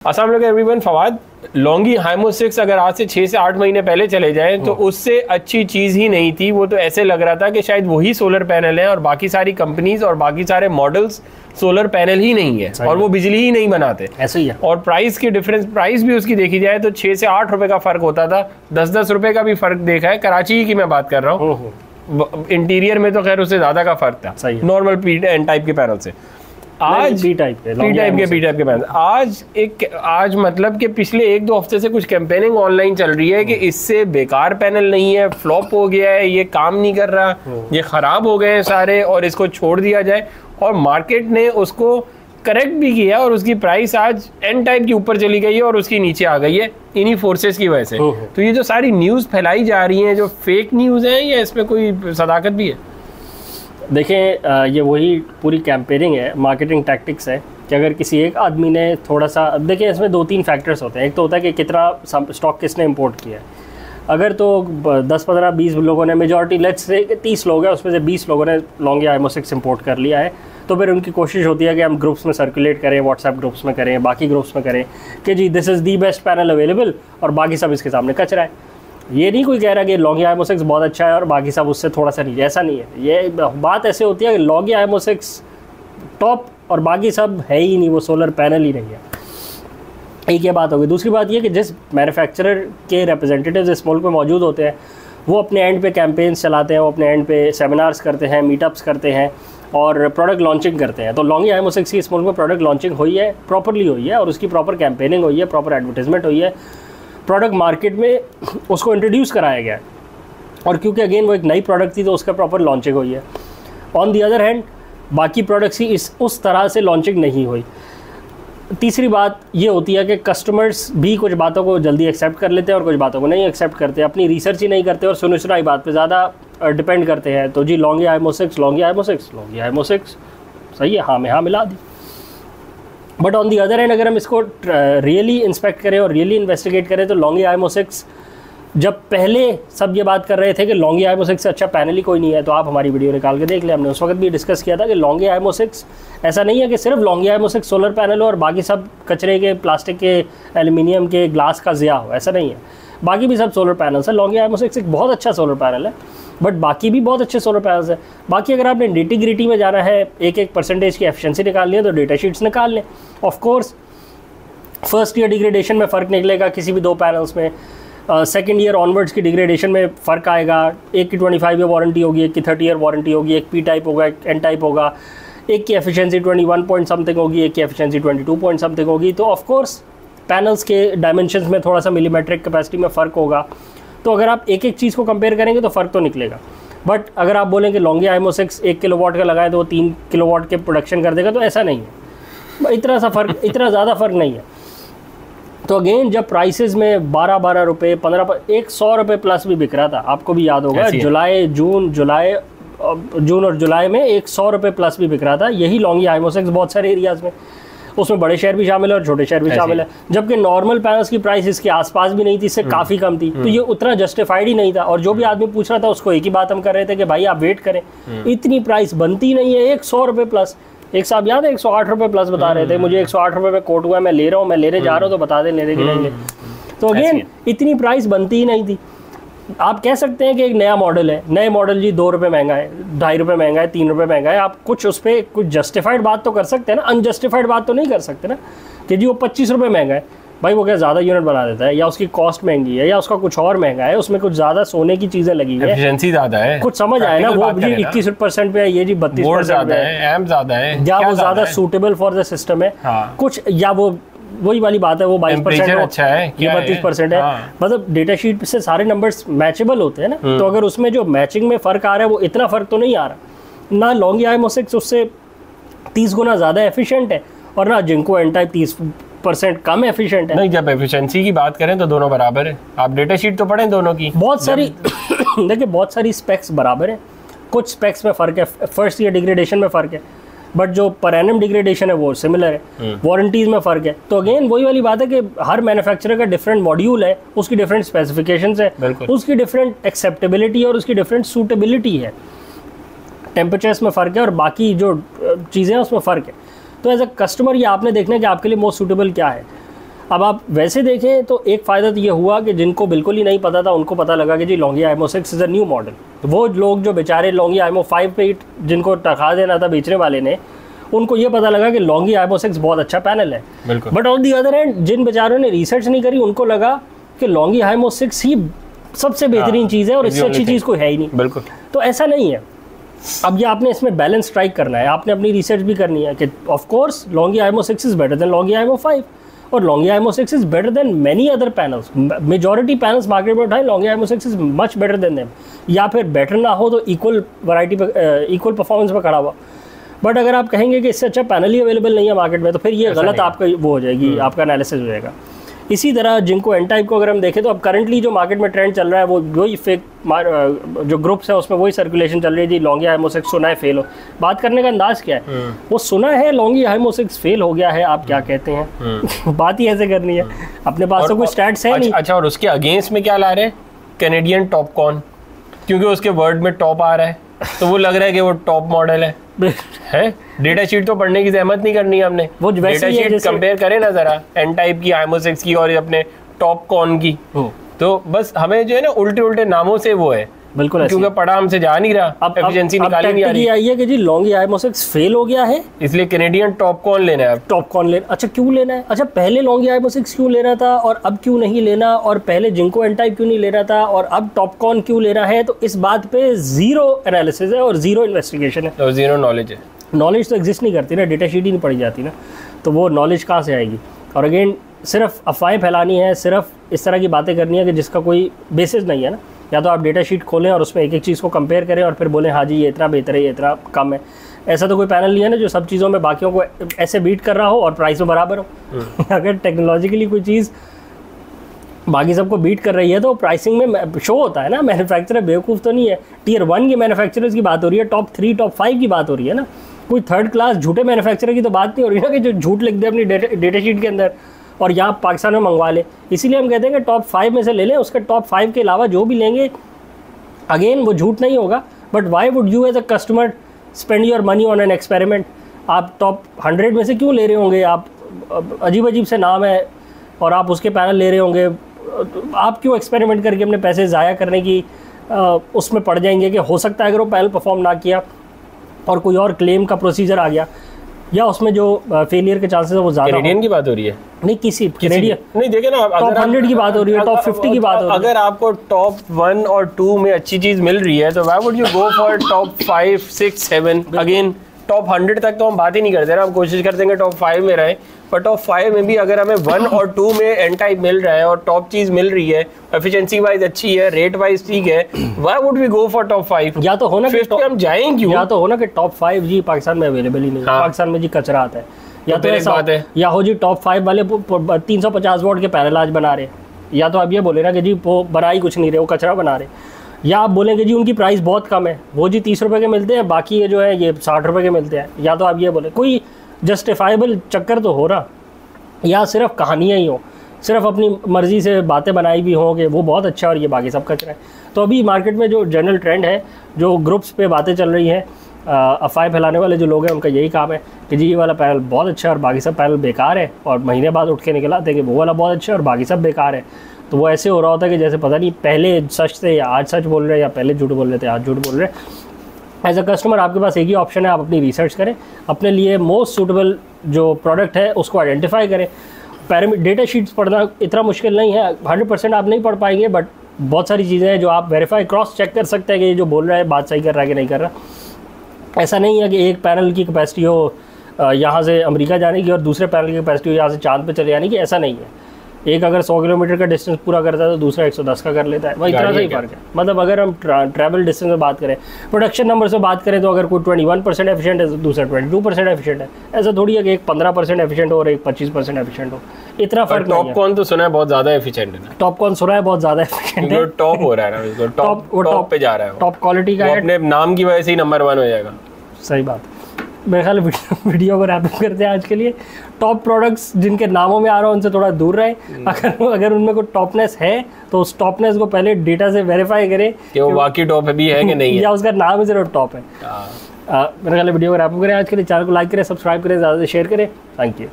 अस्सलाम वालेकुम everyone, Fawad. Longi हाइमो 6 अगर आज से 6 से 8 महीने पहले चले जाएं तो उससे अच्छी चीज़ ही नहीं थी। वो तो ऐसे लग रहा था कि शायद वही सोलर पैनल है और बाकी सारी कंपनीज और बाकी सारे मॉडल्स सोलर पैनल ही नहीं है और वो बिजली ही नहीं बनाते। ऐसे ही है। और प्राइस की डिफरेंस, प्राइस भी उसकी देखी जाए तो 6 से 8 रुपए का फर्क होता था। 10-10 रुपए का भी फर्क देखा है। कराची की मैं बात कर रहा हूँ, इंटीरियर में तो खैर उससे ज्यादा का फर्क था नॉर्मल पी टाइप के पैनल से। आज पी टाइप के पैनल आज मतलब कि पिछले 1-2 हफ्ते से कुछ कैंपेनिंग ऑनलाइन चल रही है कि इससे बेकार पैनल नहीं है, फ्लॉप हो गया है, ये काम नहीं कर रहा, ये खराब हो गए हैं सारे और इसको छोड़ दिया जाए। और मार्केट ने उसको करेक्ट भी किया और उसकी प्राइस आज एन टाइप के ऊपर चली गई है और उसकी नीचे आ गई है इन्हीं फोर्सेस की वजह से। तो ये जो सारी न्यूज़ फैलाई जा रही हैं जो फेक न्यूज़ हैं, या इसमें कोई सदाकत भी है? देखें, ये वही पूरी कैंपेनिंग है, मार्केटिंग टैक्टिक्स है कि अगर किसी एक आदमी ने थोड़ा सा, देखिए इसमें 2-3 फैक्टर्स होते हैं। एक तो होता है कि कितना स्टॉक किसने इंपोर्ट किया है। अगर तो 10-15-20 लोगों ने, मेजॉरिटी लेट्स से 30 लोग हैं, उसमें से 20 लोगों ने लॉन्गी हाइमो 6 इंपोर्ट कर लिया है, तो फिर उनकी कोशिश होती है कि हम ग्रुप्स में सर्कुलेट करें, व्हाट्सएप ग्रुप्स में करें, बाकी ग्रुप्स में करें कि जी this is the best panel available और बाकी सब इसके सामने कचरा है। ये नहीं कोई कह रहा कि लॉन्गी हाइमो 6 बहुत अच्छा है और बाकी सब उससे थोड़ा सा नहीं, ऐसा नहीं है। ये बात ऐसे होती है कि लॉन्गी हाइमो 6 टॉप और बाकी सब है ही नहीं, वो सोलर पैनल ही नहीं है। एक ये बात होगी। दूसरी बात ये कि जिस मैन्युफैक्चरर के रिप्रेजेंटेटिव्स इस मुल्क में मौजूद होते हैं वो अपने एंड पे कैंपेन्स चलाते हैं, वो अपने एंड पे सेमिनार्स करते हैं, मीटअप्स करते हैं और प्रोडक्ट लॉन्चिंग करते हैं। तो लॉन्गी हाइमो 6 की इस मुल्क में प्रोडक्ट लॉन्चिंग हुई है, प्रॉपरली हुई है और उसकी प्रॉपर कैंपेनिंग हुई है, प्रॉपर एडवर्टाइजमेंट हुई है, प्रोडक्ट मार्केट में उसको इंट्रोड्यूस कराया गया है। और क्योंकि अगेन वो एक नई प्रोडक्ट थी तो उसका प्रॉपर लॉन्चिंग हुई है। ऑन दी अदर हैंड बाकी प्रोडक्ट्स की उस तरह से लॉन्चिंग नहीं हुई। तीसरी बात ये होती है कि कस्टमर्स भी कुछ बातों को जल्दी एक्सेप्ट कर लेते हैं और कुछ बातों को नहीं एक्सेप्ट करते, अपनी रिसर्च ही नहीं करते और सुनी सुनाई बात पे ज़्यादा डिपेंड करते हैं। तो जी लॉन्गी हाइमो 6 सही है, हाँ में हाँ मिला दी। But on the other hand अगर हम इसको रियली इंस्पेक्ट करें और रियली इन्वेस्टिगेट करें तो लॉन्गी हाइमो 6, जब पहले सब ये बात कर रहे थे कि लॉन्गी हाइमो 6 से अच्छा पैनल ही कोई नहीं है, तो आप हमारी वीडियो निकाल के देख लें, हमने उस वक्त भी डिस्कस किया था कि लॉन्गी हाइमो 6 ऐसा नहीं है कि सिर्फ लॉन्गी हाइमो 6 सोलर पैनल हो और बाकी सब कचरे के, प्लास्टिक के, एल्यूमिनियम के, ग्लास का ज़िया हो, ऐसा नहीं है। बाकी भी सब सोलर पैनल्स है। लॉन्गी हाइमो 6 एक बहुत अच्छा सोलर पैनल है, बट बाकी भी बहुत अच्छे सोलर पैनल्स हैं। बाकी अगर आपने निटी-ग्रिटी में जाना है, एक परसेंटेज की एफिशिएंसी निकालनी है तो डेटा शीट्स निकाल लें। Of course first year degradation में फ़र्क निकलेगा किसी भी 2 पैनल्स में, सेकेंड ईयर ऑनवर्ड्स की डिग्रेडेशन में फ़र्क आएगा। एक की 25 ईयर वारंटी होगी, एक की 30 ईयर वारंटी होगी, एक पी टाइप होगा, एक एन टाइप होगा, एक की एफिशिएंसी 21 पॉइंट समथिंग होगी, एक की एफिशिएंसी 22 पॉइंट समथिंग होगी। तो ऑफ कोर्स पैनल्स के डायमेंशंस में थोड़ा सा मिलीमेट्रिक कैपेसिटी में फ़र्क होगा। तो अगर आप एक एक चीज़ को कंपेयर करेंगे तो फ़र्क तो निकलेगा। बट अगर आप बोलें कि लॉन्गी हाइमो 6 1 किलोवाट का लगाए तो वो 3 किलोवाट के प्रोडक्शन कर देगा, तो ऐसा नहीं है। इतना ज़्यादा फ़र्क नहीं है। तो अगेन जब प्राइसेस में 12 रुपये, 15, 100 रुपये प्लस भी बिक रहा था, आपको भी याद होगा, जून और जुलाई में 100 रुपये प्लस भी बिक रहा था यही लॉन्गी हाइमो 6 बहुत सारे एरियाज़ में। उसमें बड़े शहर भी शामिल है और छोटे शहर भी शामिल है। जबकि नॉर्मल पैनल्स की प्राइस इसके आसपास भी नहीं थी, इससे काफ़ी कम थी। तो ये उतना जस्टिफाइड ही नहीं था। और जो भी आदमी पूछ रहा था उसको एक ही बात हम कर रहे थे कि भाई आप वेट करें, इतनी प्राइस बनती नहीं है। 100 रुपये प्लस, एक साहब याद है 108 रुपये प्लस बता रहे थे, मुझे 108 रुपये में कोट हुआ, मैं ले रहा हूँ, मैं लेने जा रहा हूँ, तो बता दें लेने की नहीं। तो अगेन इतनी प्राइस बनती ही नहीं थी। आप कह सकते हैं कि एक नया मॉडल है, नए मॉडल जी 2 रुपये महंगा है, 2.5 रुपये महंगा है, 3 रुपये महंगा है, आप कुछ उस पर कुछ जस्टिफाइड बात तो कर सकते हैं ना, अनजस्टिफाइड बात तो नहीं कर सकते ना कि जी वो 25 रुपये महंगा है। भाई वो क्या ज़्यादा यूनिट बना देता है, या उसकी कॉस्ट महंगी है, या उसका कुछ और महंगा है, उसमें कुछ ज़्यादा सोने की चीज़ें लगी है, एफिशिएंसी ज़्यादा है, कुछ समझ आए ना, वो जी 21% पे है, ये जी 32% पे है, एम ज़्यादा है, या वो ज़्यादा सूटेबल फॉर द सिस्टम है कुछ, या वो वही वाली बात है, वो 22% अच्छा है, ये 32% है। मतलब डेटा शीट से सारे नंबर्स मैचेबल होते हैं ना। तो अगर उसमें जो मैचिंग में फ़र्क आ रहा है वो इतना फ़र्क तो नहीं आ रहा ना। लॉन्गी हाइमो 6 उससे 30 गुना ज़्यादा एफिशिएंट है और ना जिंको एन टाइप 30% कम एफिशिएंट है। नहीं, जब एफिशिएंसी की बात करें तो दोनों बराबर है। आप डेटा शीट तो पढ़ें दोनों की, बहुत सारी देखिए बहुत सारी स्पेक्स बराबर है, कुछ स्पेक्स में फ़र्क है, फर्स्ट ईयर डिग्रेडेशन में फ़र्क है, बट जो पर एनम डिग्रेडेशन है वो सिमिलर है, वारंटीज़ में फ़र्क है। तो अगेन वही वाली बात है कि हर मैन्युफैक्चरर का डिफरेंट मॉड्यूल है, उसकी डिफरेंट स्पेसिफिकेशंस है, उसकी डिफरेंट एक्सेप्टेबिलिटी और उसकी डिफरेंट सूटेबिलिटी है, टेम्परेचर्स में फ़र्क है और बाकी जो चीज़ें हैं उसमें फ़र्क है। तो एज अ कस्टमर ये आपने देखना है कि आपके लिए मोस्ट सूटेबल क्या है। अब आप वैसे देखें तो एक फ़ायदा तो ये हुआ कि जिनको बिल्कुल ही नहीं पता था उनको पता लगा कि जी Longi HiMO 6 is a new model. तो वो लोग जो बेचारे लॉन्गिया आईमो 5 पे जिनको टका देना था बेचने वाले ने, उनको ये पता लगा कि लॉन्गिया आईमो 6 बहुत अच्छा पैनल है। But on the other hand जिन बेचारों ने रिसर्च नहीं करी उनको लगा कि लॉन्गिया आईमो 6 ही सबसे बेहतरीन चीज़ है और इससे अच्छी चीज़ कोई है ही नहीं। बिल्कुल। तो ऐसा नहीं है। अब ये आपने इसमें बैलेंस स्ट्राइक करना है, आपने अपनी रिसर्च भी करनी है कि of course Longi HiMO 6 is better than Longi HiMO 5 और Longi HiMO 6 is better than many other panels. Majority panels market में उठाए, Longi HiMO 6 is much better than them, या फिर बेटर ना हो तो इक्वल वैरायटी पे इक्वल परफॉर्मेंस पर खड़ा हुआ। बट अगर आप कहेंगे कि इससे अच्छा पैनल ही अवेलेबल नहीं है मार्केट में तो फिर ये गलत आपका वो हो जाएगी, आपका एनालिसिस हो जाएगा। इसी तरह जिनको एन टाइप को अगर हम देखें तो अब करंटली जो मार्केट में ट्रेंड चल रहा है वो वही फेक जो ग्रुप्स है उसमें वही सर्कुलेशन चल रही है जी लॉन्गिया आईमो 6 सुना है फेल हो। बात करने का अंदाज क्या है, वो सुना है लॉन्गिया आईमो 6 फेल हो गया है, आप क्या कहते हैं? बात ही ऐसे करनी है, अपने पास तो कोई स्टैट्स है नहीं। अच्छा, और उसके अगेंस्ट में क्या ला रहे हैं? कैनेडियन टॉपकॉन, क्योंकि उसके वर्ड में टॉप आ रहा है तो वो लग रहा है कि वो टॉप मॉडल है। डेटा शीट तो पढ़ने की जहमत नहीं करनी है हमने, वो डेटा शीट कंपेयर करें ना जरा एन टाइप की, आईमो 6 की और अपने टॉप कॉन की। तो बस हमें जो है ना उल्टे उल्टे नामों से वो है, बिल्कुल, क्योंकि पढ़ा हमसे जा नहीं रहा, अब एफिशिएंसी निकाली नहीं आ रही। आई है कि जी लॉन्गिया आईमो 6 फेल हो गया है इसलिए कैनेडियन टॉप कॉन लेना है। टॉप कॉन लेना, अच्छा क्यों लेना है? अच्छा पहले लॉन्गिया आईमो 6 क्यों लेना था और अब क्यों नहीं लेना, और पहले जिंको एन टाइप क्यों नहीं लेना था और अब टॉप कॉन क्यों लेना है? तो इस बात पे जीरो एनालिसिस है और जीरो इन्वेस्टिगेशन है और जीरो नॉलेज है। नॉलेज तो एग्जिस्ट नहीं करती ना, डेटा शीट ही नहीं पढ़ी जाती ना, तो वो नॉलेज कहाँ से आएगी? और अगेन सिर्फ अफवाहें फैलानी है, सिर्फ इस तरह की बातें करनी है कि जिसका कोई बेसिस नहीं है ना। या तो आप डेटा शीट खोलें और उसमें एक एक चीज़ को कंपेयर करें और फिर बोलें हाँ जी ये इतना बेहतर है, ये इतना कम है। ऐसा तो कोई पैनल नहीं है ना जो सब चीज़ों में बाकियों को ऐसे बीट कर रहा हो और प्राइस में बराबर हो। अगर टेक्नोलॉजिकली कोई चीज़ बाकी सबको बीट कर रही है तो प्राइसिंग में शो होता है ना। मैन्युफैक्चरर बेवकूफ़ तो नहीं है। टियर 1 के मैन्युफैक्चरर्स की बात हो रही है, टॉप 3 टॉप 5 की बात हो रही है ना, कोई थर्ड क्लास झूठे मैन्युफैक्चरर की तो बात नहीं हो रही ना कि जो झूठ लिख दे अपनी डेटा शीट के अंदर और यहाँ पाकिस्तान में मंगवा ले। इसीलिए हम कहते हैं कि टॉप 5 में से ले लें, उसके टॉप 5 के अलावा जो भी लेंगे अगेन वो झूठ नहीं होगा। But why would you as a customer spend your money on an experiment? आप टॉप 100 में से क्यों ले रहे होंगे? आप अजीब अजीब से नाम है और आप उसके पैनल ले रहे होंगे, आप क्यों एक्सपेरिमेंट करके अपने पैसे ज़ाया करने की उसमें पड़ जाएंगे कि हो सकता है अगर वो पैनल परफॉर्म ना किया और कोई और क्लेम का प्रोसीजर आ गया या उसमें जो फेलियर के चांसेस है वो ज़्यादा। कैनेडियन की बात हो रही है? नहीं, किसी कैनेडियन नहीं, देखे ना, टॉप 100 की बात हो रही है, टॉप 50 की बात हो रही है। अगर आपको टॉप 1 और 2 में अच्छी चीज़ मिल रही है तो why would you go for top 5, 6, 7? Again top 100 तक तो हम बात ही नहीं करते ना, हम कोशिश करते हैं कि टॉप 5 में रहे। पर टॉप 5 में भी अगर हमें 1 और 2 में एन टाइप मिल रहा है और टॉप चीज़ मिल रही है, एफिशिएंसी वाइज अच्छी है, रेट वाइज ठीक है, why would we go for top 5? या तो होना कि हम जाएंगे, या तो होना कि टॉप 5 जी पाकिस्तान में अवेलेबल ही नहीं है, पाकिस्तान में जी कचरा आता है, या तो ऐसा बात है, या हो जी टॉप 5 वाले 350 वॉट के पैनल आज बना रहे, या तो आप ये बोले ना कि जी वो बना ही कुछ नहीं रहे, वो कचरा बना रहे, या आप बोलेंगे जी उनकी प्राइस बहुत कम है, वो जी 30 रुपये के मिलते हैं, बाकी ये जो है ये 60 रुपये के मिलते हैं। या तो आप ये बोले कोई जस्टिफाइबल चक्कर तो हो रहा, या सिर्फ कहानियाँ ही हो, सिर्फ अपनी मर्ज़ी से बातें बनाई भी हों कि वो बहुत अच्छा और ये बाकी सब कचरा है। तो अभी मार्केट में जो जनरल ट्रेंड है, जो ग्रुप्स पे बातें चल रही हैं, अफवाह फैलाने वाले जो लोग हैं उनका यही काम है कि जी ये वाला पैनल बहुत अच्छा है और बाकी सब पैनल बेकार है, और महीने बाद उठ के निकल आते हैं कि वो वाला बहुत अच्छा है और बाकी सब बेकार है। तो वो ऐसे हो रहा होता है कि जैसे पता नहीं पहले सच थे या आज सच बोल रहे हैं, या पहले झूठ बोल रहे थे आज झूठ बोल रहे हैं। एज अ कस्टमर आपके पास एक ही ऑप्शन है, आप अपनी रिसर्च करें, अपने लिए मोस्ट सूटेबल जो प्रोडक्ट है उसको आइडेंटिफाई करें। डेटा शीट्स पढ़ना इतना मुश्किल नहीं है, 100% आप नहीं पढ़ पाएंगे, बट बहुत सारी चीज़ें हैं जो आप वेरीफाई क्रॉस चेक कर सकते हैं कि ये जो बोल रहा है बात सही कर रहा है कि नहीं कर रहा। ऐसा नहीं है कि एक पैनल की कैपेसिटी हो यहाँ से अमेरिका जाने की और दूसरे पैनल की कैपेसिटी हो यहाँ से चांद पे चले जाने की, ऐसा नहीं है। एक अगर 100 किलोमीटर का डिस्टेंस पूरा करता है तो दूसरा 110 का कर लेता है, वही इतना सही फ़र्क है। मतलब अगर हम ट्रैवल डिस्टेंस में बात करें, प्रोडक्शन नंबर से बात करें, तो अगर कोई 21% एफिशिएंट है तो दूसरा 22% एफिशिएंट है। ऐसा थोड़ी है कि एक 15% एफिशिएंट हो और एक 25% एफिशिएंट हो, इतना फर्क नहीं है। टॉप कौन तो सुना है बहुत ज़्यादा एफिशिएंट है, टॉप कौन सुना है बहुत ज़्यादा एफिशिएंट है, टॉप हो रहा है ना, टॉप पे जा रहा है, टॉप क्वालिटी का है, अपने नाम की वजह से ही नंबर 1 हो जाएगा। सही बात। मेरे ख्याल वीडियो को रैप अप करते हैं आज के लिए। टॉप प्रोडक्ट्स जिनके नामों में आ रहा है उनसे थोड़ा दूर रहे। अगर उनमें कोई टॉपनेस है तो उस टॉपनेस को पहले डेटा से वेरीफाई करें कि वो वाकई टॉप भी है कि नहीं है, या उसका नाम ही सिर्फ टॉप है। मेरे ख्याल वीडियो को रैप अप करें आज के लिए। चैनल को लाइक करें, सब्सक्राइब करें, ज़्यादा से शेयर करें। Thank you.